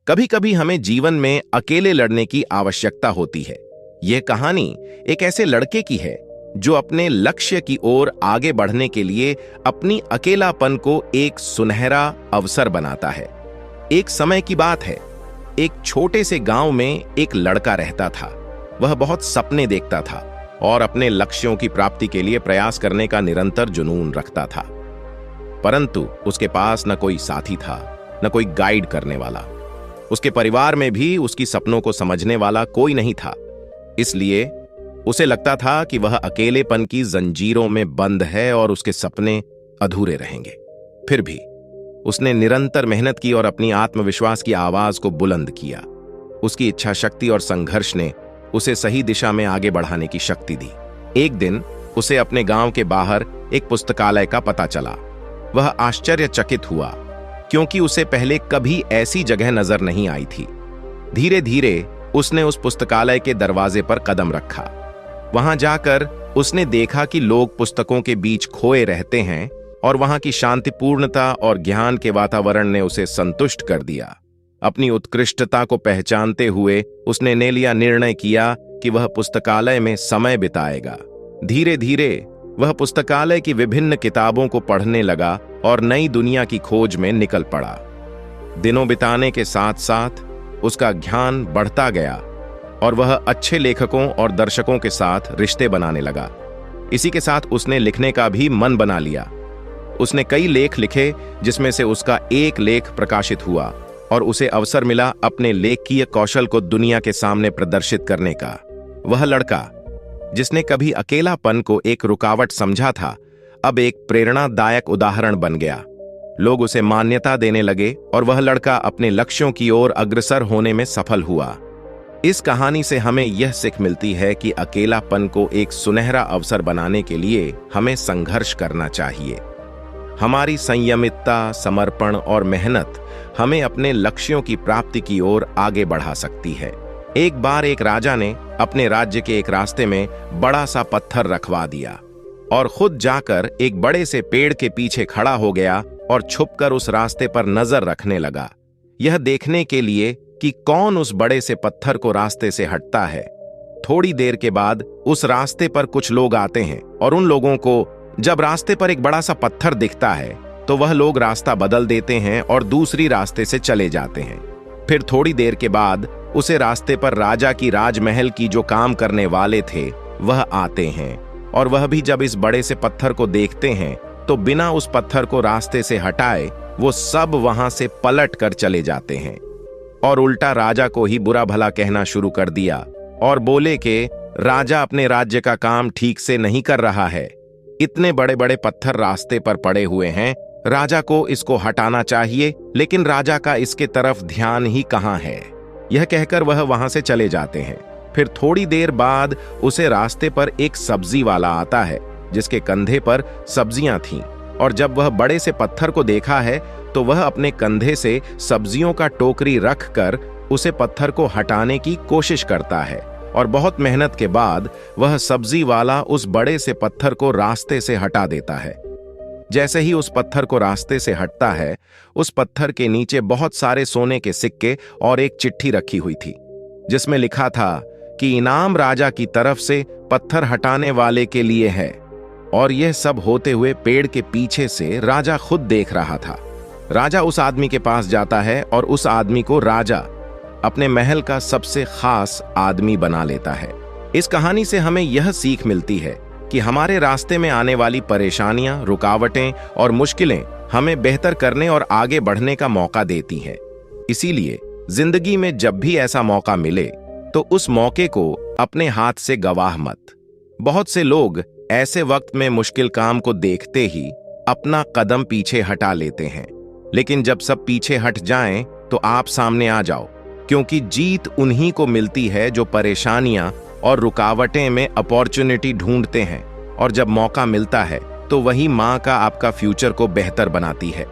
कभी कभी हमें जीवन में अकेले लड़ने की आवश्यकता होती है। यह कहानी एक ऐसे लड़के की है जो अपने लक्ष्य की ओर आगे बढ़ने के लिए अपनी अकेलापन को एक सुनहरा अवसर बनाता है। एक समय की बात है, एक छोटे से गांव में एक लड़का रहता था। वह बहुत सपने देखता था और अपने लक्ष्यों की प्राप्ति के लिए प्रयास करने का निरंतर जुनून रखता था, परंतु उसके पास न कोई साथी था, न कोई गाइड करने वाला। उसके परिवार में भी उसकी सपनों को समझने वाला कोई नहीं था। इसलिए उसे लगता था कि वह अकेलेपन की जंजीरों में बंद है और उसके सपने अधूरे रहेंगे। फिर भी उसने निरंतर मेहनत की और अपनी आत्मविश्वास की आवाज को बुलंद किया। उसकी इच्छा शक्ति और संघर्ष ने उसे सही दिशा में आगे बढ़ाने की शक्ति दी। एक दिन उसे अपने गांव के बाहर एक पुस्तकालय का पता चला। वह आश्चर्यचकित हुआ, क्योंकि उसे पहले कभी ऐसी जगह नजर नहीं आई थी। धीरे धीरे उसने उस पुस्तकालय के दरवाजे पर कदम रखा। वहां जाकर उसने देखा कि लोग पुस्तकों के बीच खोए रहते हैं और वहां की शांतिपूर्णता और ज्ञान के वातावरण ने उसे संतुष्ट कर दिया। अपनी उत्कृष्टता को पहचानते हुए उसने निर्णय किया कि वह पुस्तकालय में समय बिताएगा। धीरे धीरे वह पुस्तकालय की विभिन्न किताबों को पढ़ने लगा और नई दुनिया की खोज में निकल पड़ा। दिनों बिताने के साथ साथ उसका ज्ञान बढ़ता गया और वह अच्छे लेखकों और दर्शकों के साथ रिश्ते बनाने लगा। इसी के साथ उसने लिखने का भी मन बना लिया। उसने कई लेख लिखे, जिसमें से उसका एक लेख प्रकाशित हुआ और उसे अवसर मिला अपने लेखकीय कौशल को दुनिया के सामने प्रदर्शित करने का। वह लड़का जिसने कभी अकेलापन को एक रुकावट समझा था, अब एक प्रेरणादायक उदाहरण बन गया। लोग उसे मान्यता देने लगे और वह लड़का अपने लक्ष्यों की ओर अग्रसर होने में सफल हुआ। इस कहानी से हमें यह सीख मिलती है कि अकेलापन को एक सुनहरा अवसर बनाने के लिए हमें संघर्ष करना चाहिए। हमारी संयमितता, समर्पण और मेहनत हमें अपने लक्ष्यों की प्राप्ति की ओर आगे बढ़ा सकती है। एक बार एक राजा ने अपने राज्य के एक रास्ते में बड़ा सा पत्थर रखवा दिया और खुद जाकर एक बड़े से पेड़ के पीछे खड़ा हो गया और छुपकर उस रास्ते पर नजर रखने लगा, यह देखने के लिए कि कौन उस बड़े से पत्थर को रास्ते से हटता है। थोड़ी देर के बाद उस रास्ते पर कुछ लोग आते हैं और उन लोगों को जब रास्ते पर एक बड़ा सा पत्थर दिखता है तो वह लोग रास्ता बदल देते हैं और दूसरी रास्ते से चले जाते हैं। फिर थोड़ी देर के बाद उसे रास्ते पर राजा की राजमहल की जो काम करने वाले थे वह आते हैं और वह भी जब इस बड़े से पत्थर को देखते हैं तो बिना उस पत्थर को रास्ते से हटाए वो सब वहां से पलट कर चले जाते हैं और उल्टा राजा को ही बुरा भला कहना शुरू कर दिया और बोले कि राजा अपने राज्य का काम ठीक से नहीं कर रहा है। इतने बड़े बड़े पत्थर रास्ते पर पड़े हुए हैं, राजा को इसको हटाना चाहिए, लेकिन राजा का इसके तरफ ध्यान ही कहां है। यह कहकर वह वहां से चले जाते हैं। फिर थोड़ी देर बाद उसे रास्ते पर एक सब्जी वाला आता है जिसके कंधे पर सब्जियां थीं, और जब वह बड़े से पत्थर को देखा है तो वह अपने कंधे से सब्जियों का टोकरी रखकर उसे पत्थर को हटाने की कोशिश करता है और बहुत मेहनत के बाद वह सब्जी वाला उस बड़े से पत्थर को रास्ते से हटा देता है। जैसे ही उस पत्थर को रास्ते से हटता है, उस पत्थर के नीचे बहुत सारे सोने के सिक्के और एक चिट्ठी रखी हुई थी जिसमें लिखा था कि इनाम राजा की तरफ से पत्थर हटाने वाले के लिए है। और यह सब होते हुए पेड़ के पीछे से राजा खुद देख रहा था। राजा उस आदमी के पास जाता है और उस आदमी को राजा अपने महल का सबसे खास आदमी बना लेता है। इस कहानी से हमें यह सीख मिलती है कि हमारे रास्ते में आने वाली परेशानियां, रुकावटें और मुश्किलें हमें बेहतर करने और आगे बढ़ने का मौका देती हैं। इसीलिए जिंदगी में जब भी ऐसा मौका मिले तो उस मौके को अपने हाथ से गवाह मत। बहुत से लोग ऐसे वक्त में मुश्किल काम को देखते ही अपना कदम पीछे हटा लेते हैं, लेकिन जब सब पीछे हट जाएं तो आप सामने आ जाओ, क्योंकि जीत उन्हीं को मिलती है जो परेशानियां और रुकावटें में अपॉर्चुनिटी ढूंढते हैं, और जब मौका मिलता है तो वही माँ का आपका फ्यूचर को बेहतर बनाती है।